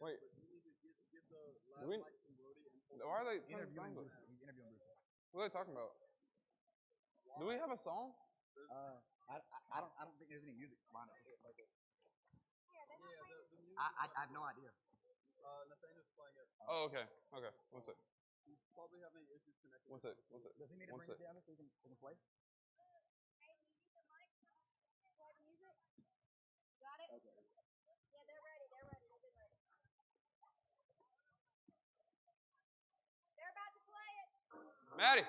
Wait. Do we, why are they Interviewing Bruce. He's interviewing Bruce. what are they talking about? Do we have a song? I don't think there's any music lined up. I have no idea. Oh, okay. Okay. One sec. One sec. One sec. Does he need to One bring sec. it down so we can play? Got it? Okay. Yeah, they're ready. They're ready. They've been ready. They're about to play it. Maddie.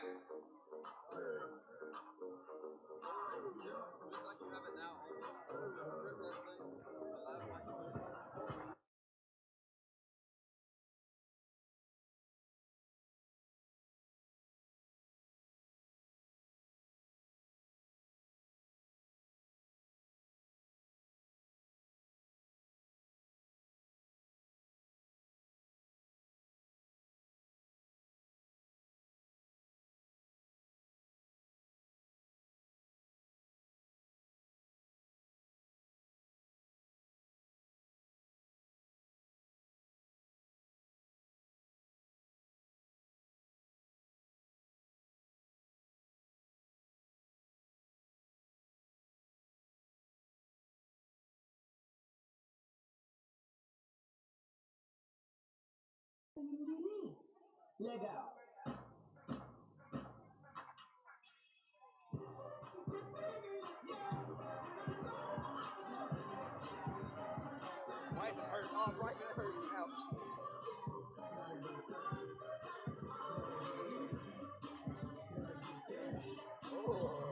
Legal. Right, it hurts. Oh, right, that hurts. Ouch. Oh.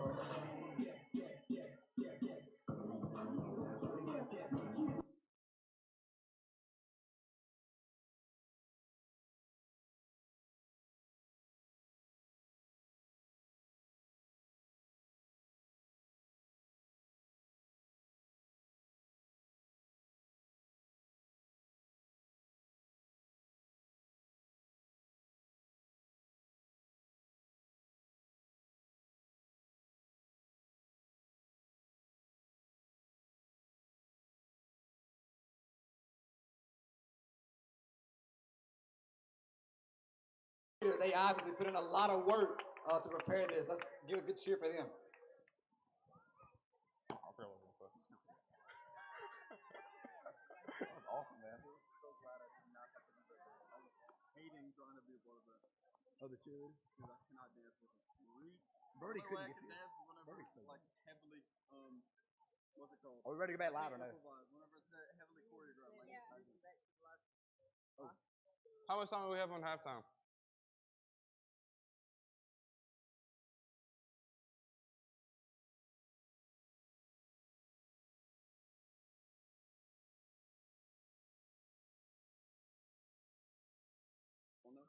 They obviously put in a lot of work to prepare this. Let's give a good cheer for them. I'll grab one real quick. That was awesome, man. So glad I did not have to do that. I was hating trying to be a part of that. Oh, the cheerleader? Because I cannot dance with them. Birdie couldn't get I can you. dance whenever Birdie's it's so like heavily, what's it called? Are we ready to go back live or no? Improvised. Whenever it's heavily choreographed. Like, Yeah. I do. How much time do we have on halftime? Oh no.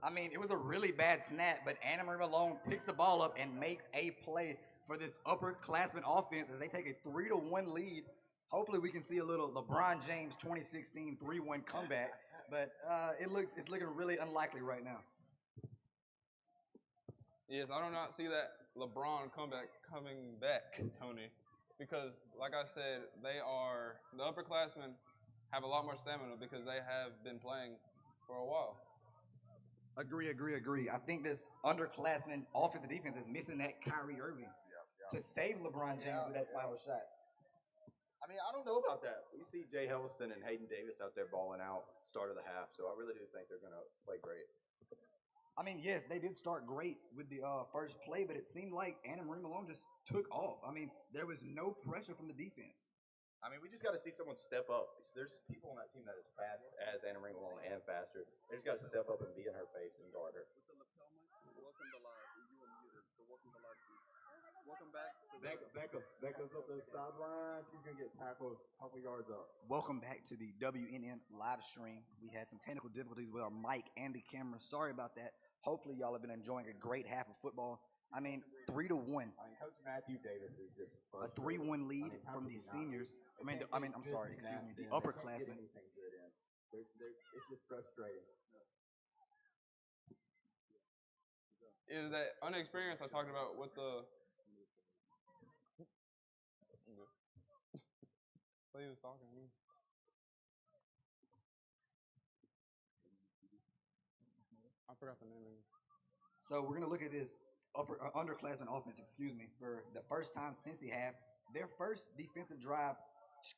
I mean, it was a really bad snap, but Anna Marie Malone picks the ball up and makes a play for this upperclassmen offense as they take a 3-1 lead. Hopefully, we can see a little LeBron James 2016 3-1 comeback, but it's looking really unlikely right now. Yes, I do not see that LeBron comeback coming back, Tony, because like I said, the upperclassmen have a lot more stamina because they have been playing for a while. Agree. I think this underclassmen offensive defense is missing that Kyrie Irving to save LeBron James with that final shot. I mean, I don't know about that. We see Jay Helmston and Hayden Davis out there balling out start of the half, so I really do think they're going to play great. I mean, yes, they did start great with the first play, but it seemed like Anna Marie Malone just took off. I mean, there was no pressure from the defense. I mean, we just got to see someone step up. There's people on that team that is fast as Anna Marie Malone and faster. They just got to step up and be in her face and guard her. With the lapel mic, welcome to live. You were muted, so welcome to live. Welcome back to Becca's up the sideline. She's going to get tackled a couple yards up. Welcome back to the WNN live stream. We had some technical difficulties with our mic and the camera. Sorry about that. Hopefully, y'all have been enjoying a great half of football. I mean, 3-1. I mean, Coach Matthew Davis is just A 3-1 lead from the seniors. I'm sorry, excuse me, the upperclassmen. It's just frustrating. Is that unexperience I talked about with the he was talking to me. I forgot the name. So we're gonna look at this underclassmen offense. Excuse me, for the first time since the half. Their first defensive drive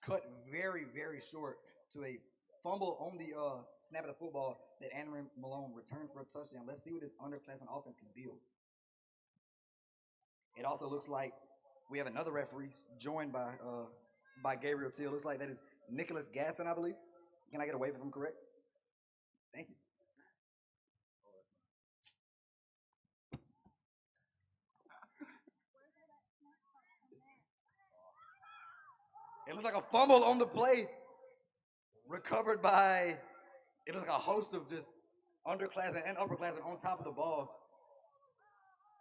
cut very, very short to a fumble on the snap of the football that Anna Marie Malone returned for a touchdown. Let's see what this underclassmen offense can build. It also looks like we have another referee joined by Gabriel Seal. Looks like that is Nicholas Gasson, I believe. Can I get a waiver from correct? Thank you. It looks like a fumble on the play, recovered by, it looks like a host of just underclassmen and upperclassmen on top of the ball.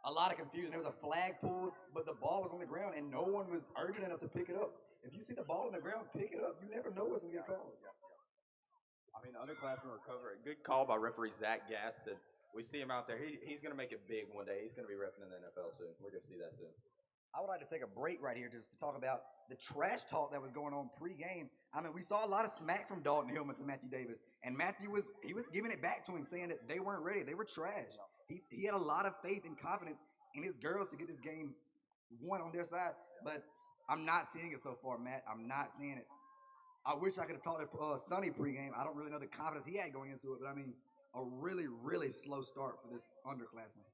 A lot of confusion. There was a flag pulled, but the ball was on the ground, and no one was urgent enough to pick it up. If you see the ball on the ground, pick it up. You never know what's going to get called. I mean, the underclassmen were covering. Good call by referee Zach Gaston. We see him out there. He's going to make it big one day. He's going to be repping in the NFL soon. We're going to see that soon. I would like to take a break right here just to talk about the trash talk that was going on pre-game. I mean, we saw a lot of smack from Dalton Hillman to Matthew Davis, and Matthew was giving it back to him, saying that they weren't ready. They were trash. He had a lot of faith and confidence in his girls to get this game won on their side, but I'm not seeing it so far, Matt. I'm not seeing it. I wish I could have talked to Sonny pregame. I don't really know the confidence he had going into it, but I mean, a really, really slow start for this underclassman.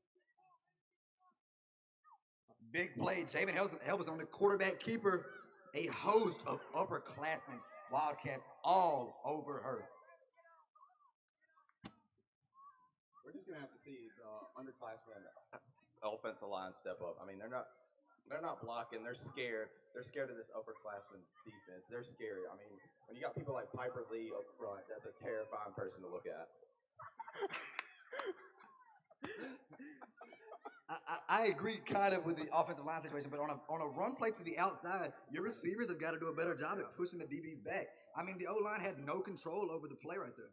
Big play. Javen Helps on the quarterback keeper. A host of upperclassmen Wildcats all over her. We're just gonna have to see the underclassmen offensive line step up. I mean, they're not blocking. They're scared. They're scared of this upperclassmen defense. They're scary. I mean, when you got people like Piper Lee up front, that's a terrifying person to look at. I agree kind of with the offensive line situation, but on a run play to the outside, your receivers have got to do a better job at pushing the DBs back. I mean, the O-line had no control over the play right there.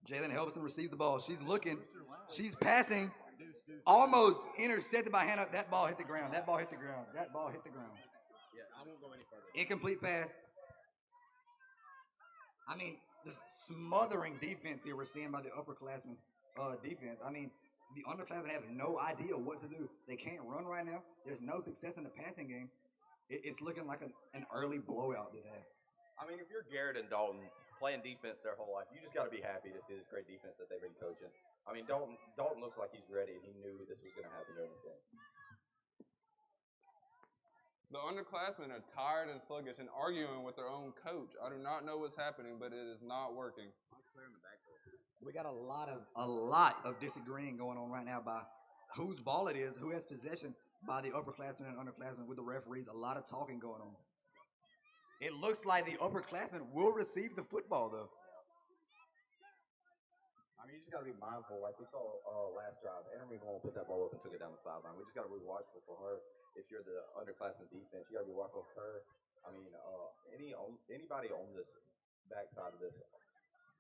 Jalen Helbison receives the ball. She's looking. She's passing. Almost intercepted by Hannah. That ball hit the ground. That ball hit the ground. Yeah, I won't go any further. Incomplete pass. I mean, just smothering defense here we're seeing by the upperclassmen defense. I mean, the underclassmen have no idea what to do. They can't run right now. There's no success in the passing game. It's looking like an early blowout this half. I mean, if you're Garrett and Dalton playing defense their whole life, you just got to be happy to see this great defense that they've been coaching. I mean, Dalton looks like he's ready, and he knew this was going to happen during this game. The underclassmen are tired and sluggish and arguing with their own coach. I do not know what's happening, but it is not working. We got a lot of disagreeing going on right now by whose ball it is, who has possession by the upperclassmen and underclassmen with the referees. A lot of talking going on. It looks like the upperclassmen will receive the football, though. I mean, you just got to be mindful. Like we saw last drive, Emery won't put that ball up and took it down the sideline. We just got to be watchful for her. If you're the underclassmen defense, you got to be watchful for her. I mean, anybody on this backside of this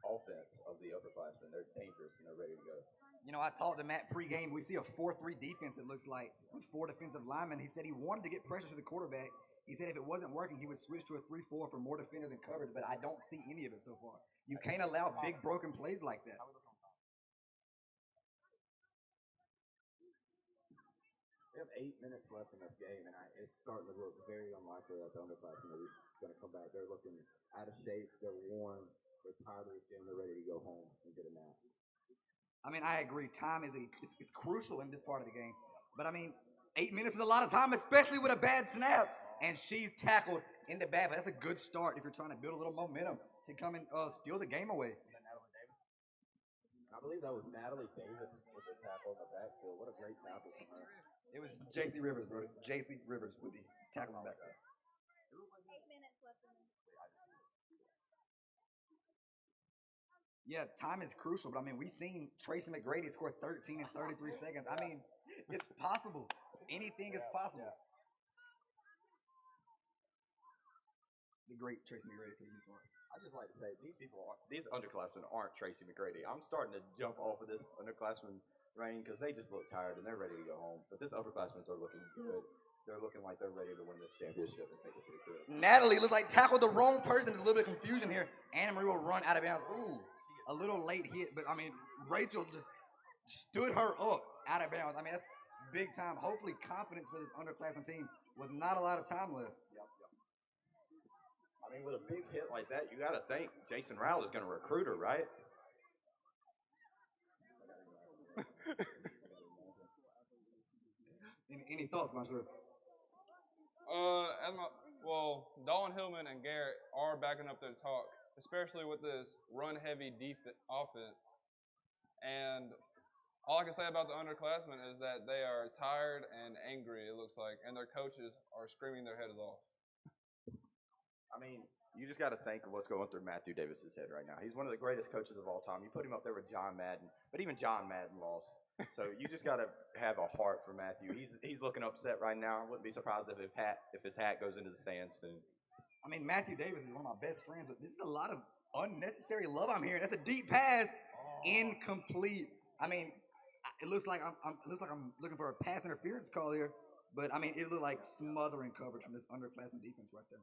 offense of the upperclassmen, they're dangerous and they're ready to go. You know, I talked to Matt pregame. We see a 4-3 defense, it looks like, with 4 defensive linemen. He said he wanted to get pressure to the quarterback. He said if it wasn't working, he would switch to a 3-4 for more defenders and coverage, but I don't see any of it so far. You can't allow big broken plays like that. We have 8 minutes left in this game, and it's starting to look very unlikely that the underclassmen are going to come back. They're looking out of shape. They're worn. They're tired of this game. They're ready to go home and get a nap. I mean, I agree. Time is it's crucial in this part of the game. But, I mean, 8 minutes is a lot of time, especially with a bad snap. And she's tackled in the back. That's a good start if you're trying to build a little momentum to come and steal the game away. I believe that was Natalie Davis with the tackle in the backfield. What a great tackle from her. It was J.C. Rivers, bro. J.C. Rivers with the tackle in the back. 8 minutes left in the Yeah, time is crucial, but I mean, we've seen Tracy McGrady score 13 in 33 seconds. I mean, it's possible. Anything is possible. The great Tracy McGrady for the Houston Rockets. I just like to say these underclassmen aren't Tracy McGrady. I'm starting to jump off of this underclassmen reign because they just look tired and they're ready to go home. But this upperclassmen are looking good. They're looking like they're ready to win this championship and take it to the crib. Natalie looks like tackled the wrong person. There's a little bit of confusion here. Anna Marie will run out of bounds. Ooh, a little late hit, but I mean, Rachel just stood her up out of bounds. I mean, that's big time. Hopefully, confidence for this underclassmen team with not a lot of time left. I mean, with a big hit like that, you got to think Jason Rowell is going to recruit her, right? Any thoughts, Monsieur? Dawn Hillman and Garrett are backing up their talk, especially with this run-heavy offense. And all I can say about the underclassmen is that they are tired and angry, it looks like, and their coaches are screaming their heads off. I mean, you just got to think of what's going through Matthew Davis's head right now. He's one of the greatest coaches of all time. You put him up there with John Madden, but even John Madden lost. So you just got to have a heart for Matthew. He's looking upset right now. I wouldn't be surprised if his hat goes into the sand soon. I mean, Matthew Davis is one of my best friends, but this is a lot of unnecessary love I'm hearing. That's a deep pass, incomplete. I mean, it looks like I'm looking for a pass interference call here, but I mean, it looked like smothering coverage from this underclassmen defense right there.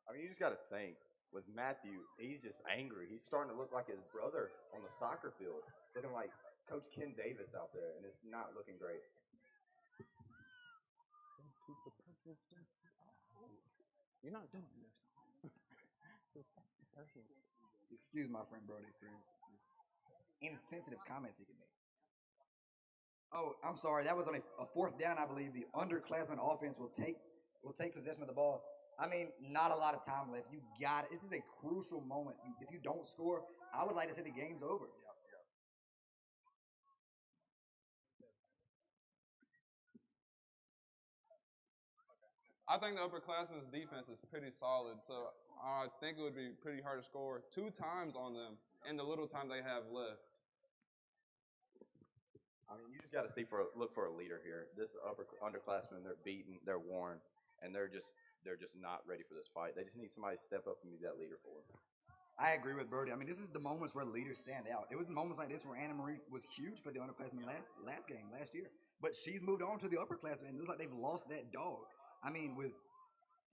I mean, you just got to think with Matthew, he's just angry. He's starting to look like his brother on the soccer field, looking like Coach Ken Davis out there, and it's not looking great. You're not doing this. Excuse my friend Brody for his insensitive comments he can make. Oh, I'm sorry. That was on a fourth down, I believe. The underclassmen offense will take possession of the ball. I mean, not a lot of time left. You got it. This is a crucial moment. If you don't score, I would like to say the game's over. I think the upperclassmen's defense is pretty solid, so I think it would be pretty hard to score 2 times on them in the little time they have left. I mean, you just got to look for a leader here. This underclassmen, they're beaten, they're worn, and they're just not ready for this fight. They just need somebody to step up and be that leader for them. I agree with Birdie. I mean, this is the moments where leaders stand out. It was moments like this where Anna Marie was huge for the underclassmen last year. But she's moved on to the upperclassmen, and it looks like they've lost that dog. I mean,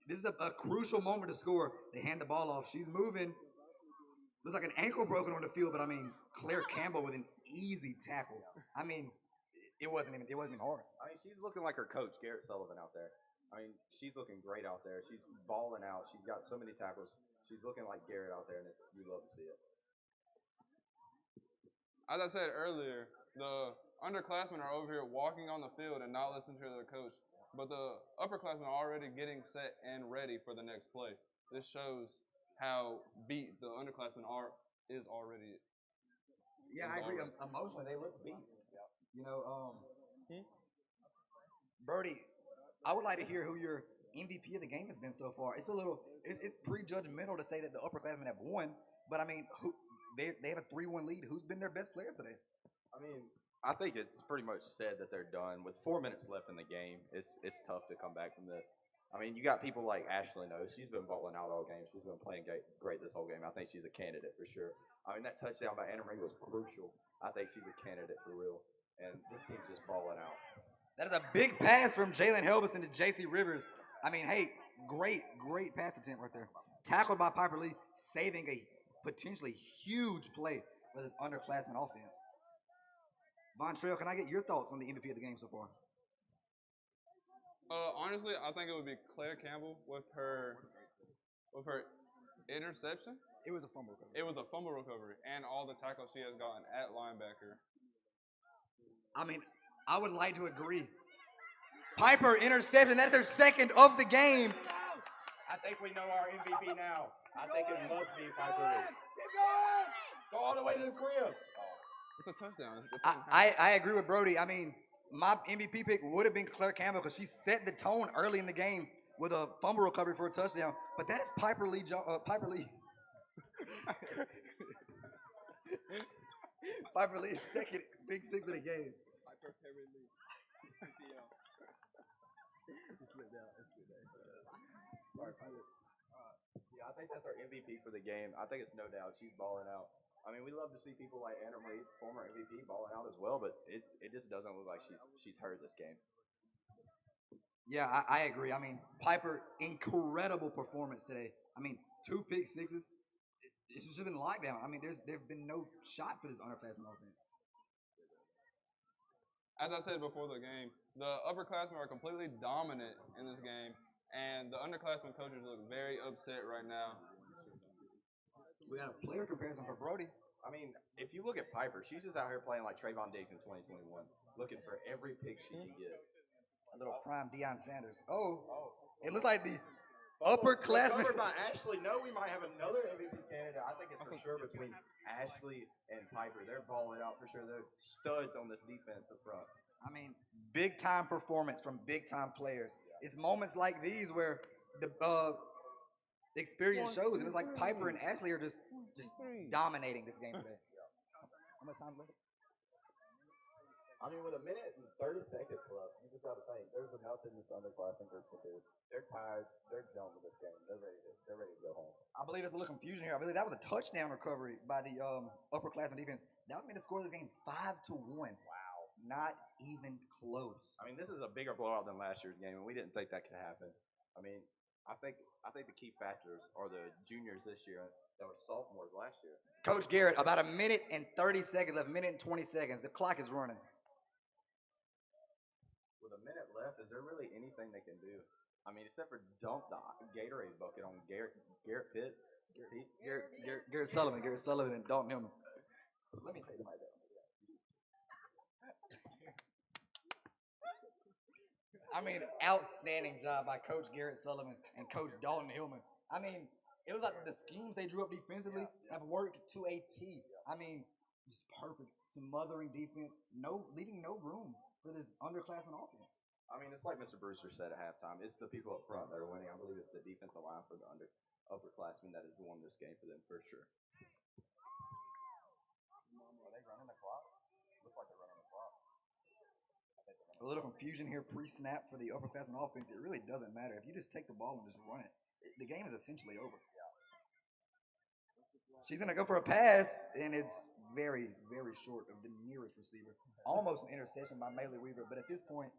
this is a crucial moment to score. They hand the ball off. She's moving. Looks like an ankle broken on the field, but I mean, Claire Campbell with an easy tackle. I mean, it wasn't even hard. I mean, she's looking like her coach, Garrett Sullivan, out there. I mean, she's looking great out there. She's balling out. She's got so many tackles. She's looking like Garrett out there, and you love to see it. As I said earlier, the underclassmen are over here walking on the field and not listening to their coach. But the upperclassmen are already getting set and ready for the next play. This shows how beat the underclassmen is already. Yeah, I agree. Emotionally, they look beat. You know, Birdie, I would like to hear who your MVP of the game has been so far. It's a little, it's prejudgmental to say that the upperclassmen have won, but I mean, they have a 3-1 lead. Who's been their best player today? I mean, I think it's pretty much said that they're done. With 4 minutes left in the game, it's tough to come back from this. I mean, you got people like Ashley Knows. She's been balling out all game. She's been playing great this whole game. I think she's a candidate for sure. I mean, that touchdown by Anna Marie was crucial. I think she's a candidate for real. And this team's just balling out. That is a big pass from Jalen Helbison to J.C. Rivers. I mean, hey, great pass attempt right there. Tackled by Piper Lee, saving a potentially huge play with his underclassmen offense. Von Trail, can I get your thoughts on the MVP of the game so far? Honestly, I think it would be Claire Campbell with her interception. It was a fumble recovery. It was a fumble recovery and all the tackles she has gotten at linebacker. I mean, I would like to agree. Piper interception. That's her second of the game. I think we know our MVP now. I think it must be Piper Lee. Keep going! Go all the way to the crib. It's a touchdown. I agree with Brody. I mean, my MVP pick would have been Claire Campbell because she set the tone early in the game with a fumble recovery for a touchdown. But that is Piper Lee. Piper Lee's second big six of the game. Yeah, I think that's our MVP for the game. I think it's no doubt she's balling out. I mean, we love to see people like Anna Marie, former MVP, balling out as well, but it just doesn't look like she's heard this game. Yeah, I agree. I mean, Piper, incredible performance today. I mean, 2 pick sixes. It's just been lockdown. I mean, there've been no shot for this underclassmen offense. As I said before the game, the upperclassmen are completely dominant in this game, and the underclassmen coaches look very upset right now. We got a player comparison for Brody. I mean, if you look at Piper, she's just out here playing like Trayvon Diggs in 2021, looking for every pick she can get. A little prime Deion Sanders. Oh, it looks like the upperclassmen. Covered by Ashley. No, we might have another MVP candidate. I think it's for sure between Ashley and Piper. They're balling out for sure. They're studs on this defense up front. I mean, big time performance from big time players. It's moments like these where the experience shows, and it's like Piper and Ashley are just dominating this game today. How much time left? I mean, with 1 minute and 30 seconds left, you just got to think there's nothing this underclassmen group can do. They're tired. They're done with this game. They're ready to go home. I believe there's a little confusion here. I believe that was a touchdown recovery by the upperclassmen defense. That would make the score of this game 5-1. Wow, not even close. I mean, this is a bigger blowout than last year's game, and we didn't think that could happen. I mean, I think the key factors are the juniors this year that were sophomores last year. Coach Garrett, about 1 minute and 30 seconds left, 1 minute and 20 seconds. The clock is running. With 1 minute left, is there really anything they can do? I mean, except for dump the Gatorade bucket on Garrett Pitts. Garrett Sullivan and Dalton Hillman. Let me take the mic down. I mean, outstanding job by Coach Garrett Sullivan and Coach Dalton Hillman. I mean, it was like the schemes they drew up defensively have worked to a T. I mean, just perfect, smothering defense, leaving no room for this underclassmen offense. I mean, it's like Mr. Brewster said at halftime. It's the people up front that are winning. I believe it's the defensive line for the upperclassmen that has won this game for them for sure. Are they running the clock? Looks like they're running the clock. A little confusion here pre-snap for the upperclassmen offense. It really doesn't matter. If you just take the ball and just run it, the game is essentially over. She's going to go for a pass, and it's very, very short of the nearest receiver. Almost an interception by Maylee Weaver, but at this point,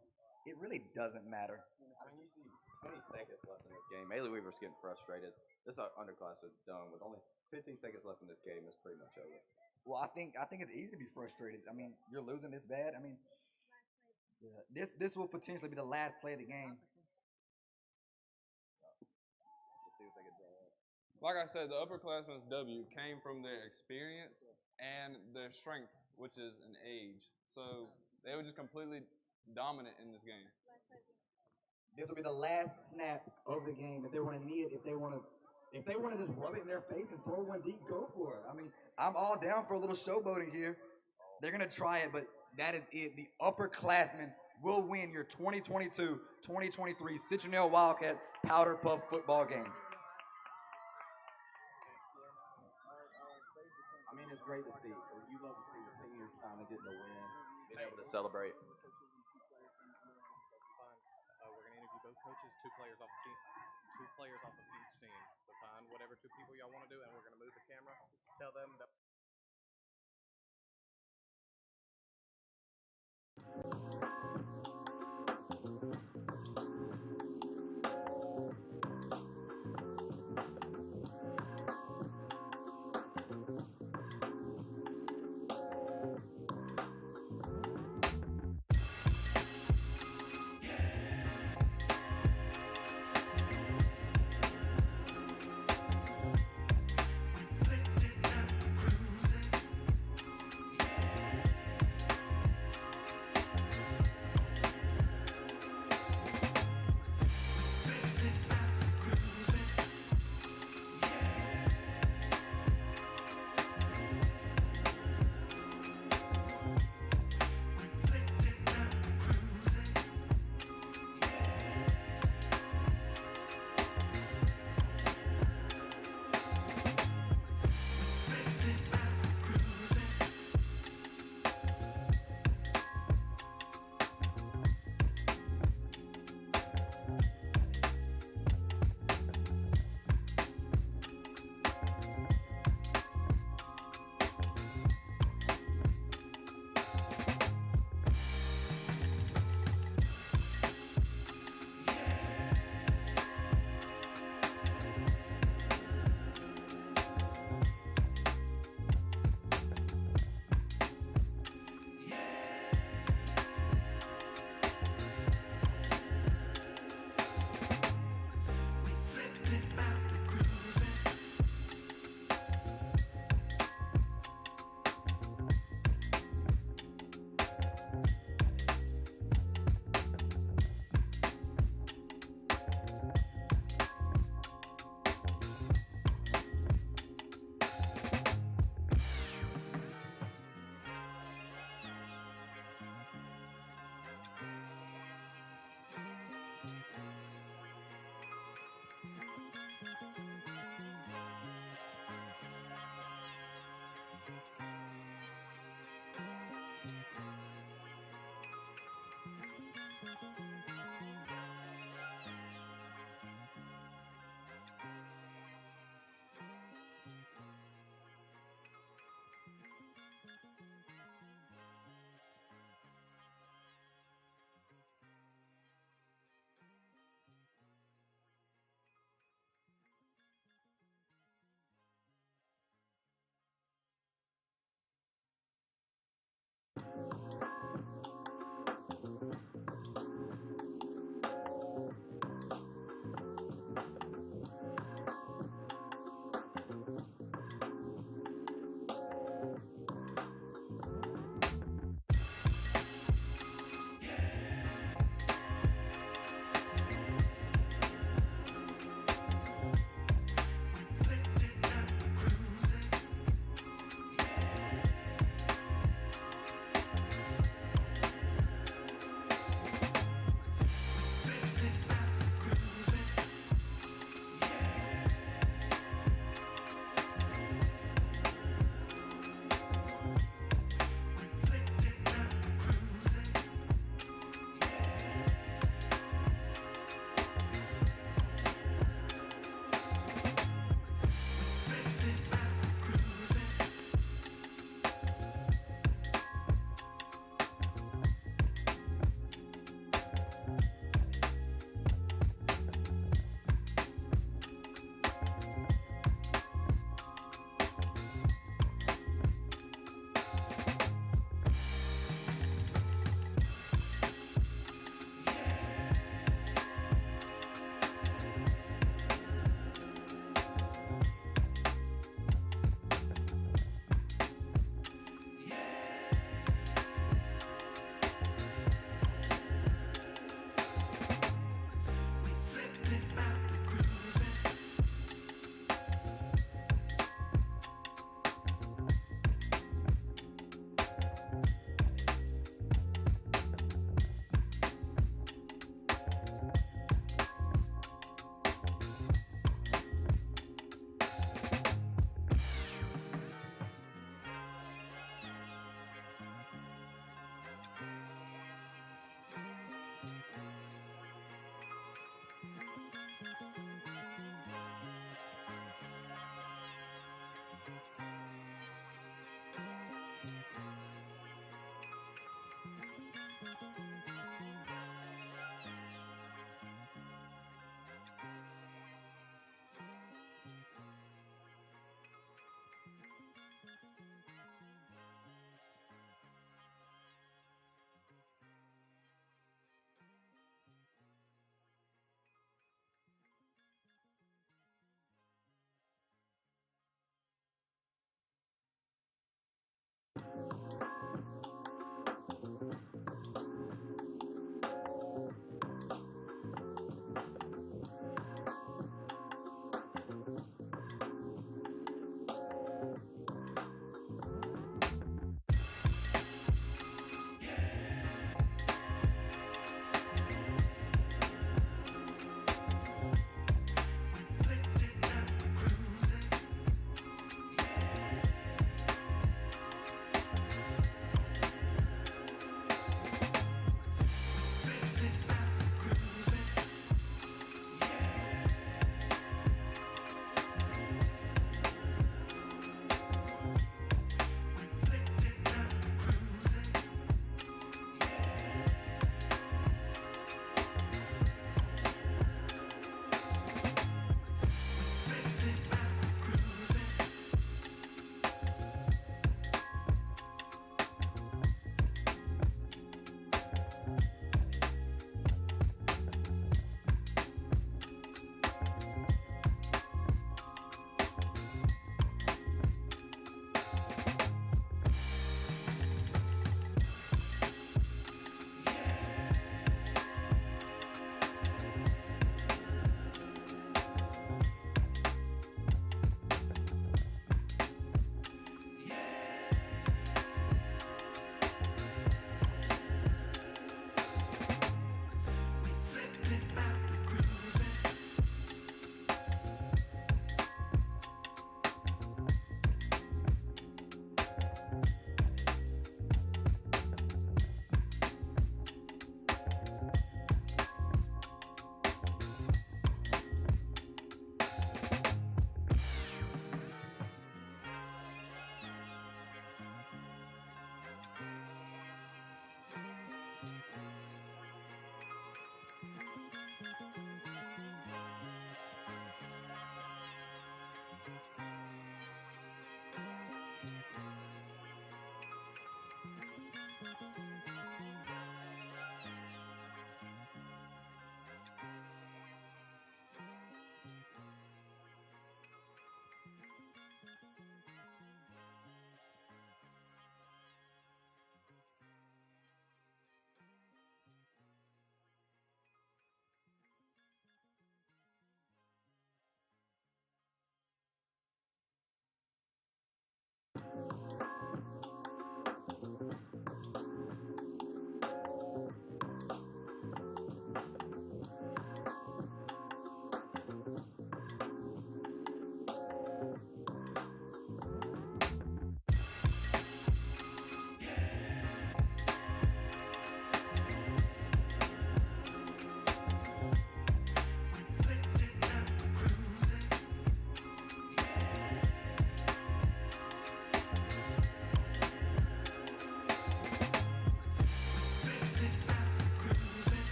it really doesn't matter. I mean, you see 20 seconds left in this game. Maylee Weaver's getting frustrated. This underclass is done. With only 15 seconds left in this game, it's pretty much over. Well, I think it's easy to be frustrated. I mean, you're losing this bad. I mean, this will potentially be the last play of the game. Let's see if they can do it. Like I said, the upperclassmen's W came from their experience and their strength, which is an age. So they were just completely dominant in this game. This will be the last snap of the game. If they want to knee it, if they want to just rub it in their face and throw one deep, go for it. I mean, I'm all down for a little showboating here. They're gonna try it, but that is it. The upperclassmen will win your 2022-2023 Citronelle Wildcats Powder Puff football game. I mean, it's great to see. You love to see the seniors finally getting a win, being able to celebrate. Fine. We're going to interview both coaches, two players off of each team. So find whatever two people y'all want to do, and we're going to move the camera. Tell them that.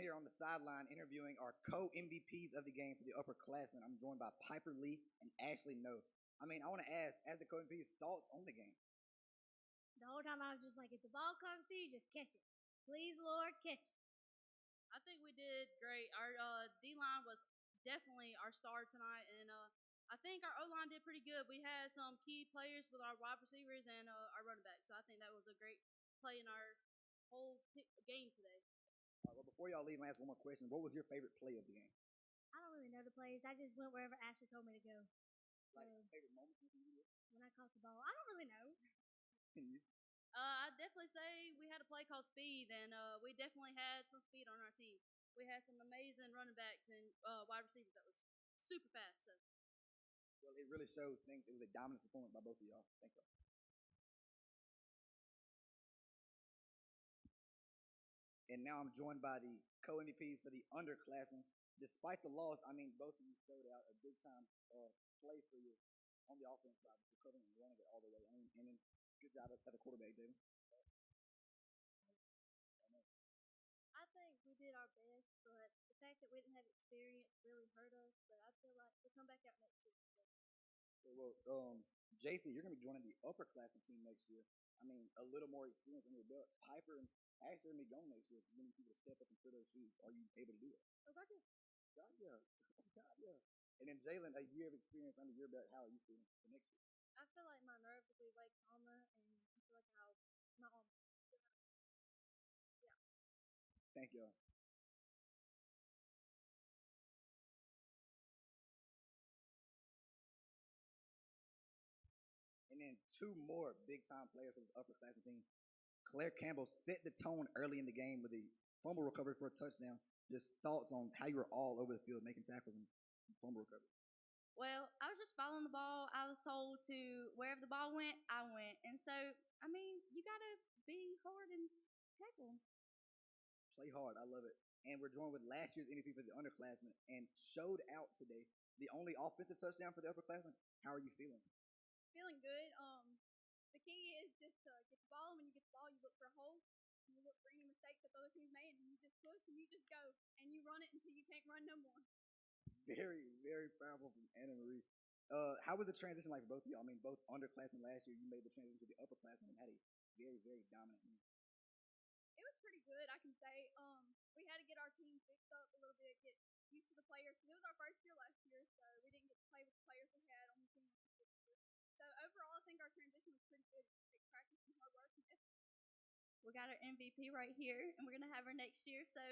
here on the sideline interviewing our co-MVPs of the game for the upperclassmen. I'm joined by Piper Lee and Ashley No. I mean, I want to ask, as the co-MVPs, thoughts on the game? The whole time I was just like, if the ball comes to you, just catch it. Please, Lord, catch it. I think we did great. Our D line was definitely our star tonight, and I think our O line did pretty good. We had some key players with our wide receivers and our running back, so I think that was a great play in our whole game today. Well, before y'all leave, I'll ask one more question. What was your favorite play of the game? I don't really know the plays. I just went wherever Ashley told me to go. Like, So, favorite moment from you? when I caught the ball, I don't really know. I'd definitely say we had a play called speed, and we definitely had some speed on our team. We had some amazing running backs and wide receivers that was super fast. So. Well, it really showed things. It was a dominant performance by both of y'all. Thank you. And now I'm joined by the co-MVPs for the underclassmen. Despite the loss, I mean, both of you showed out a big-time play for you on the offense side, for covering and running it all the way. And then good job at the quarterback, David. I think we did our best, but the fact that we didn't have experience really hurt us. But I feel like we'll come back out next year. Okay, well, JC, you're gonna be joining the upperclassmen team next year. I mean, a little more experience on your belt. Piper and Ashley are gonna be going next year. You need people to step up and fill those shoes. Are you able to do it? Oh, gotcha. God, yeah. Oh, God, yeah. And then Jalen, a year of experience under your belt. How are you feeling for next year? I feel like my nerves will be way calmer, and I feel like my arm. Thank y'all. And then two more big-time players for this upperclassmen team. Claire Campbell set the tone early in the game with a fumble recovery for a touchdown. Just thoughts on how you were all over the field making tackles and fumble recovery. Well, I was just following the ball. I was told to wherever the ball went, I went, and so I mean, you gotta be hard and tackle. Play hard. I love it. And we're joined with last year's MVP for the underclassmen and showed out today. The only offensive touchdown for the upperclassmen. How are you feeling? Feeling good. The key is just to get the ball. And when you get the ball, you look for a hole. And you look for any mistakes that the other team's made, and you just push and you just go and you run it until you can't run no more. Very, very powerful from Anna Marie. How was the transition like for both of y'all? I mean, both underclassmen last year, you made the transition to the upperclassmen and had a very, very dominant game. It was pretty good, I can say. We had to get our team fixed up a little bit, get used to the players. 'Cause it was our first year last year, so we didn't get to play with the players we had on the team last year. So overall, I think our transition was pretty good. Take practice and hard work and effort. We got our MVP right here, and we're gonna have her next year. So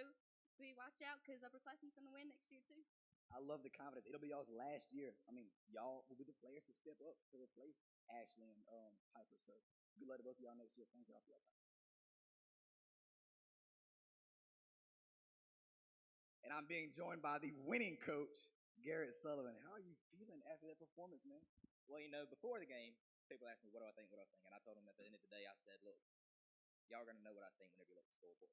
we watch out because upperclassmen's gonna win next year too. I love the confidence. It'll be y'all's last year. I mean, y'all will be the players to step up to replace Ashley and Piper. So good luck to both of y'all next year. Thank y'all for your time. And I'm being joined by the winning coach, Garrett Sullivan. How are you feeling after that performance, man? Well, before the game, people asked me, what do I think, And I told them at the end of the day, I said, look, y'all are going to know what I think whenever you look at the scoreboard.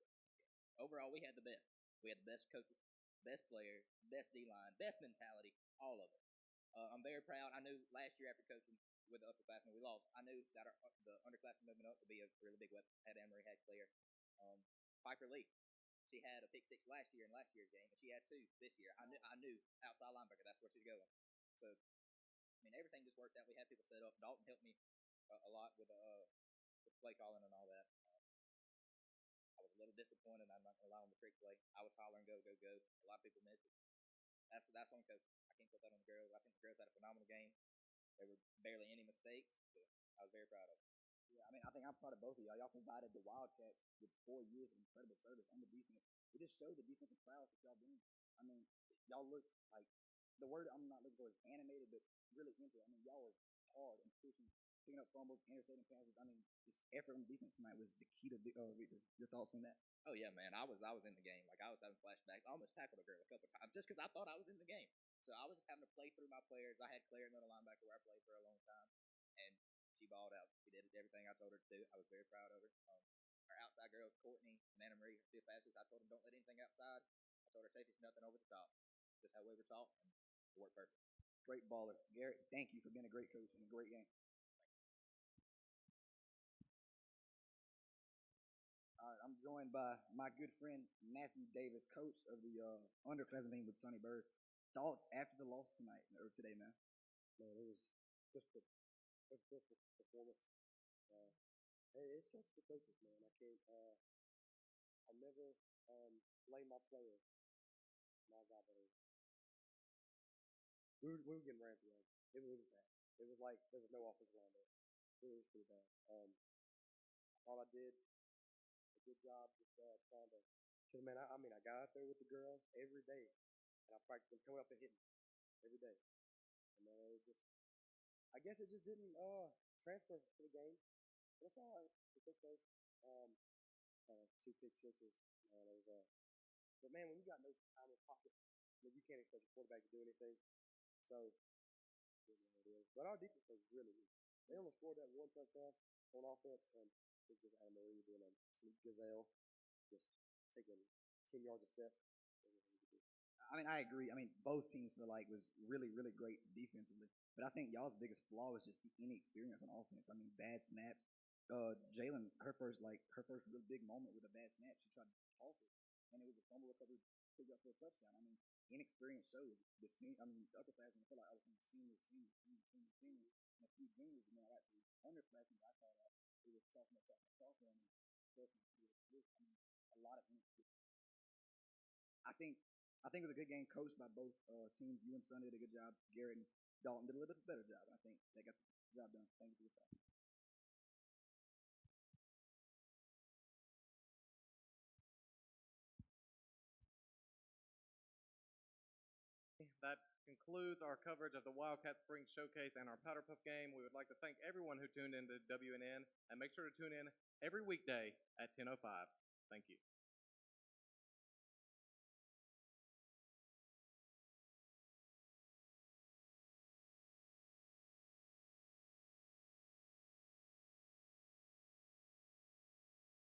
Overall, we had the best. We had the best coaches, best players, best D-line, best mentality, all of it. I'm very proud. I knew last year after coaching with the upperclassmen, we lost. I knew that the underclassmen moving up would be a really big weapon. Had Anne-Marie, had Claire. Piper Lee, she had a pick six last year in last year's game, and she had two this year. I knew outside linebacker, that's where she's going. So, I mean, everything just worked out. We had people set up. Dalton helped me a lot with play calling and all that. I was a little disappointed. I'm not going to lie on the trick play. I was hollering, go, go, go. A lot of people missed it. That's on coach. I can't put that on the girls. I think the girls had a phenomenal game. There were barely any mistakes. So I was very proud of it. Yeah, I mean, I think I'm proud of both of y'all. Y'all provided the Wildcats with 4 years of incredible service on the defense. It just showed the defensive prowess that y'all doing. I mean, y'all look like, the word I'm not looking for is animated, but really into it. I mean, y'all were hard and pushing, picking up fumbles, intercepting passes. I mean, this effort on defense tonight was the key to victory. Your thoughts on that? Oh yeah, man. I was in the game. Like I was having flashbacks. I almost tackled a girl a couple times just because I thought I was in the game. So I was just having to play through my players. I had Claire, another linebacker, where I played for a long time, and she balled out. She did everything I told her to do. I was very proud of her. Our outside girls, Courtney and Anna Marie, are 2 fastest. I told them don't let anything outside. I told her safety's nothing over the top. Just how we were taught, and it worked perfect. Great baller. Garrett, thank you for being a great coach and a great game. All right, I'm joined by my good friend Matthew Davis, coach of the underclassmen team with Sonny Bird. Thoughts after the loss tonight or today, man? Man, it was just a performance. It starts with the coaches, man. I can't. I'll never blame my players. My God, but we were getting ran through. It was bad. It was like there was no offensive line there. It was pretty bad. I thought I did a good job just trying to. Cause man, I mean, I got out there with the girls every day, and I practiced them coming up and hitting every day. And man, it just. I guess it just didn't transfer to the game. But it's all right. It's okay. 2 pick 6s. Man, it was but man, when you got no time in the pocket, I mean, you can't expect a quarterback to do anything. So, it is what it is. But our defense was really weak. They only scored that 1 touchdown on offense, and it's just Anna Marie being a sneak gazelle, just taking 10 yards a step. I mean, I agree. I mean, both teams feel like was really, really great defensively. But I think y'all's biggest flaw is just the inexperience on offense. I mean, bad snaps. Jalen, her first real big moment with a bad snap, she tried to toss it, and it was a fumble recovery, picked up for a touchdown. I mean, inexperience shows. The upperclassmen, I feel like I was from seniors, and a few juniors, and then I got to underclassmen. I thought it was sophomore, and freshman. I mean, a lot of inexperience. I think it was a good game coached by both teams. You and Sonny did a good job. Garrett and Dalton did a little bit better job. I think they got the job done. Thank you for your time. That concludes our coverage of the Wildcat Spring Showcase and our Powder Puff game. We would like to thank everyone who tuned into WNN, and make sure to tune in every weekday at 10:05. Thank you.